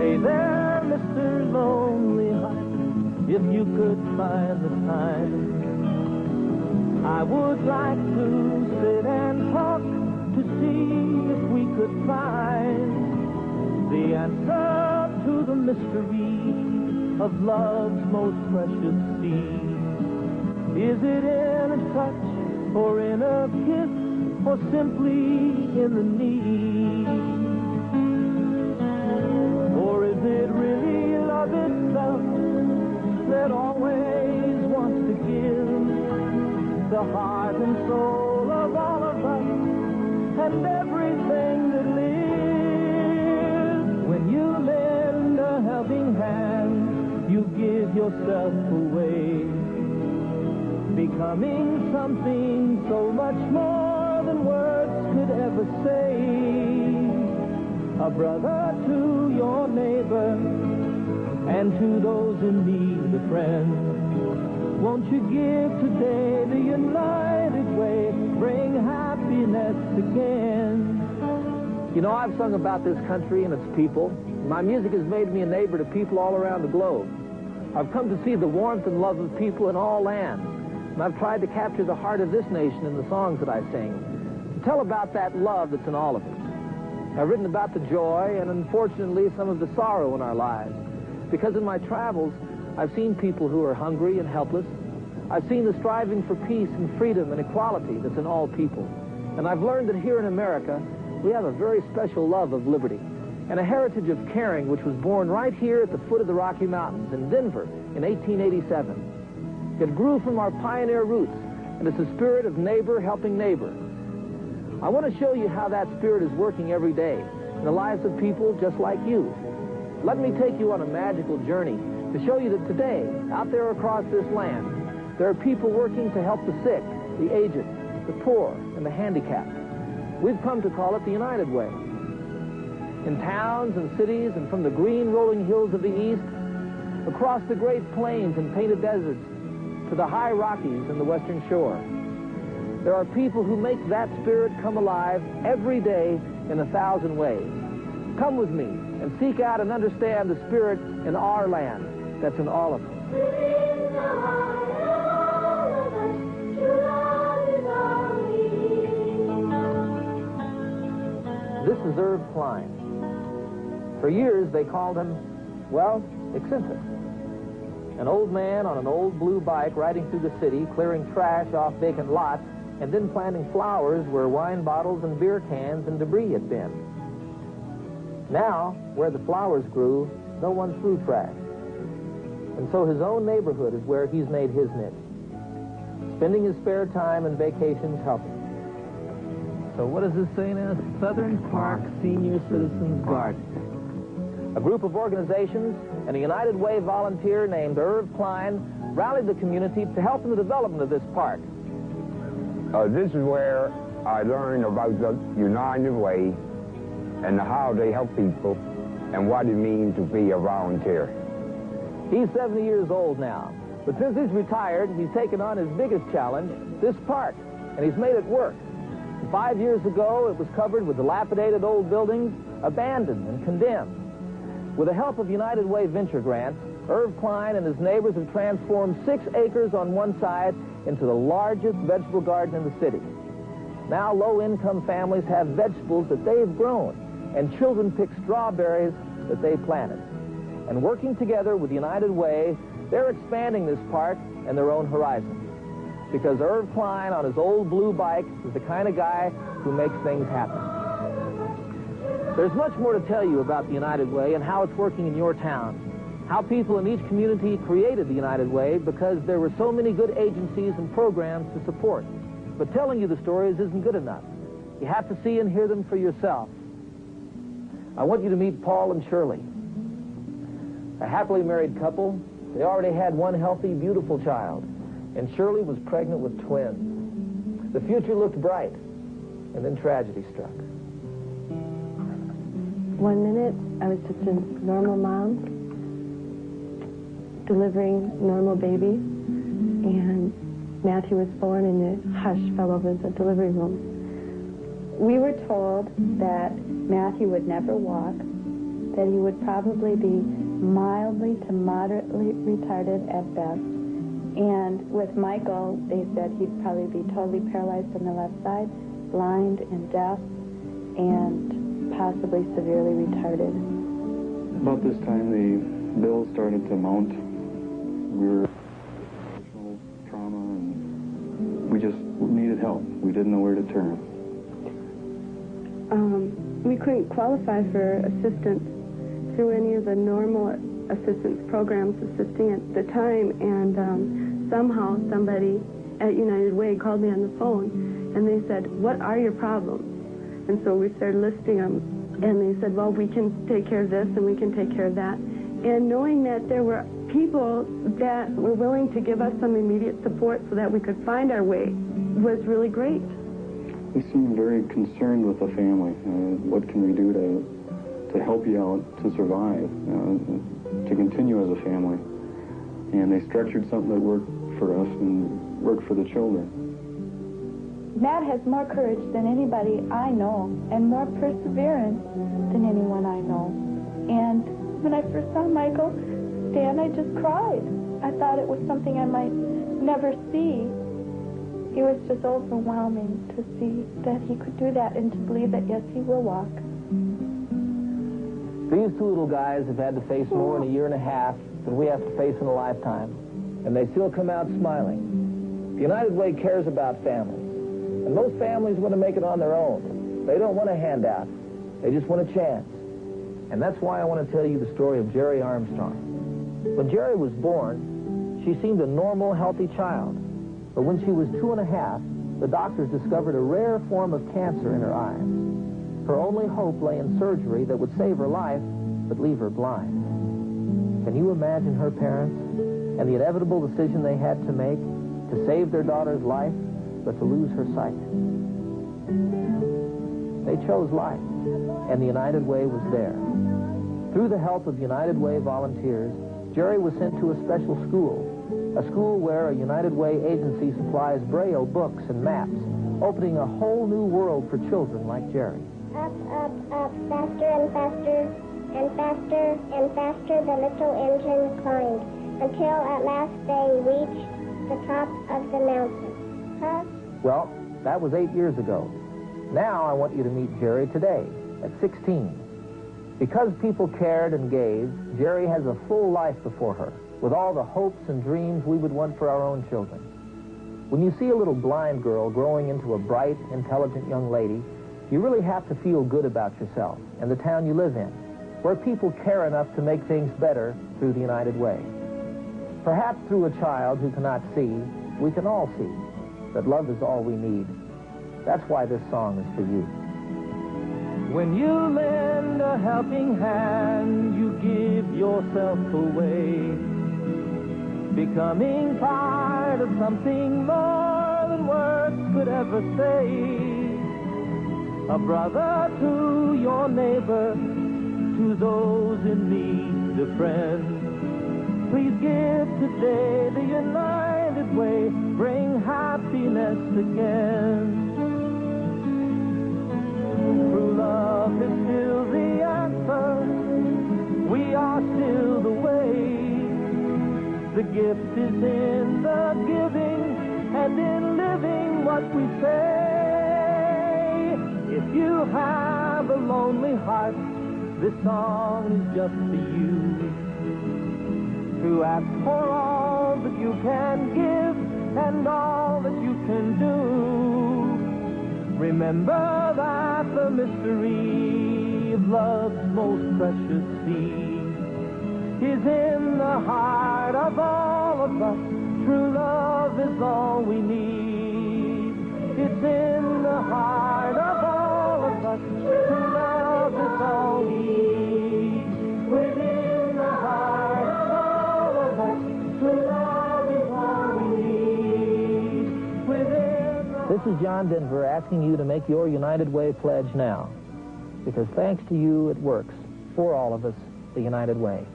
Hey there, Mr. Lonely Heart, if you could find the time, I would like to sit and talk to see if we could find the answer to the mystery of love's most precious seed. Is it in a touch, or in a kiss, or simply in the need? Or is it really love itself that always wants to give the heart and soul of all of us and everything that lives? When you lend a helping hand, you give yourself away, becoming something so much more than words could ever say. A brother to your neighbor, and to those in need, a friend. Won't you give today the united way, bring happiness again? You know, I've sung about this country and its people. My music has made me a neighbor to people all around the globe. I've come to see the warmth and love of people in all lands. And I've tried to capture the heart of this nation in the songs that I sing, to tell about that love that's in all of us. I've written about the joy and, unfortunately, some of the sorrow in our lives. Because in my travels, I've seen people who are hungry and helpless. I've seen the striving for peace and freedom and equality that's in all people. And I've learned that here in America, we have a very special love of liberty and a heritage of caring which was born right here at the foot of the Rocky Mountains in Denver in 1887. It grew from our pioneer roots, and it's a spirit of neighbor helping neighbor. I want to show you how that spirit is working every day in the lives of people just like you. Let me take you on a magical journey to show you that today, out there across this land, there are people working to help the sick, the aged, the poor, and the handicapped. We've come to call it the United Way. In towns and cities, and from the green rolling hills of the east, across the great plains and painted deserts, to the high Rockies and the western shore, there are people who make that spirit come alive every day in 1,000 ways. Come with me and seek out and understand the spirit in our land that's in all of us. This is Irv Klein. For years they called him, well, eccentric. An old man on an old blue bike riding through the city, clearing trash off vacant lots, and then planting flowers where wine bottles and beer cans and debris had been. Now, where the flowers grew, no one threw trash. And so his own neighborhood is where he's made his niche, spending his spare time and vacations helping. So what does this say now? Southern Park Senior Citizens Garden. A group of organizations and a United Way volunteer named Irv Klein rallied the community to help in the development of this park. This is where I learned about the United Way and how they help people and what it means to be a volunteer. He's 70 years old now, but since he's retired, he's taken on his biggest challenge, this park, and he's made it work. 5 years ago, it was covered with dilapidated old buildings, abandoned and condemned. With the help of United Way venture grants, Irv Klein and his neighbors have transformed 6 acres on one side into the largest vegetable garden in the city. Now low-income families have vegetables that they've grown, and children pick strawberries that they planted. And working together with United Way, they're expanding this park and their own horizons. Because Irv Klein on his old blue bike is the kind of guy who makes things happen. There's much more to tell you about the United Way and how it's working in your town. How people in each community created the United Way because there were so many good agencies and programs to support. But telling you the stories isn't good enough. You have to see and hear them for yourself. I want you to meet Paul and Shirley. A happily married couple. They already had one healthy, beautiful child. And Shirley was pregnant with twins. The future looked bright. And then tragedy struck. 1 minute, I was just a normal mom, delivering normal baby, and Matthew was born and the hush fell over the delivery room. We were told that Matthew would never walk, that he would probably be mildly to moderately retarded at best. And with Michael, they said he'd probably be totally paralyzed on the left side, blind and deaf, and possibly severely retarded. About this time, the bills started to mount. We were emotional trauma, and we just needed help. We didn't know where to turn. We couldn't qualify for assistance through any of the normal assistance programs assisting at the time, and somehow somebody at United Way called me on the phone, and they said, "What are your problems?" And so we started listing them, and they said, "Well, we can take care of this, and we can take care of that." And knowing that there were people that were willing to give us some immediate support so that we could find our way was really great. They seemed very concerned with the family. What can we do to help you out to survive, to continue as a family? And they structured something that worked for us and worked for the children. Matt has more courage than anybody I know, and more perseverance than anyone I know. And when I first saw Michael stand, I just cried. I thought it was something I might never see. It was just overwhelming to see that he could do that and to believe that, yes, he will walk. These two little guys have had to face more in a year and a half than we have to face in a lifetime, and they still come out smiling. The United Way cares about families, and most families want to make it on their own. They don't want a handout. They just want a chance. And that's why I want to tell you the story of Jerry Armstrong. When Jerry was born, she seemed a normal, healthy child. But when she was 2.5, the doctors discovered a rare form of cancer in her eyes. Her only hope lay in surgery that would save her life, but leave her blind. Can you imagine her parents and the inevitable decision they had to make to save their daughter's life, but to lose her sight? They chose life, and the United Way was there. Through the help of United Way volunteers, Jerry was sent to a special school, a school where a United Way agency supplies Braille books and maps, opening a whole new world for children like Jerry. Up, up, up, faster and faster, and faster and faster the little engine climbed, until at last they reached the top of the mountain. Huh? Well, that was 8 years ago. Now I want you to meet Jerry today, at 16. Because people cared and gave, Jerry has a full life before her, with all the hopes and dreams we would want for our own children. When you see a little blind girl growing into a bright, intelligent young lady, you really have to feel good about yourself and the town you live in, where people care enough to make things better through the United Way. Perhaps through a child who cannot see, we can all see that love is all we need. That's why this song is for you. When you lend a helping hand, you give yourself away, becoming part of something more than words could ever say. A brother to your neighbor, to those in need, a friend. Please give today the United Way, bring happiness again. True love is still the answer, we are still the way. The gift is in the giving and in living what we say. If you have a lonely heart, this song is just for you. To ask for all that you can give and all that you can do. Remember that the mystery of love's most precious seed is in the heart of all of us. True love is all we need. It's in the heart of all of us. True love is all we need. Within the heart of all of us. True love is all we need. Within the... This is John Denver asking you to make your United Way pledge now. Because thanks to you, it works. For all of us, the United Way.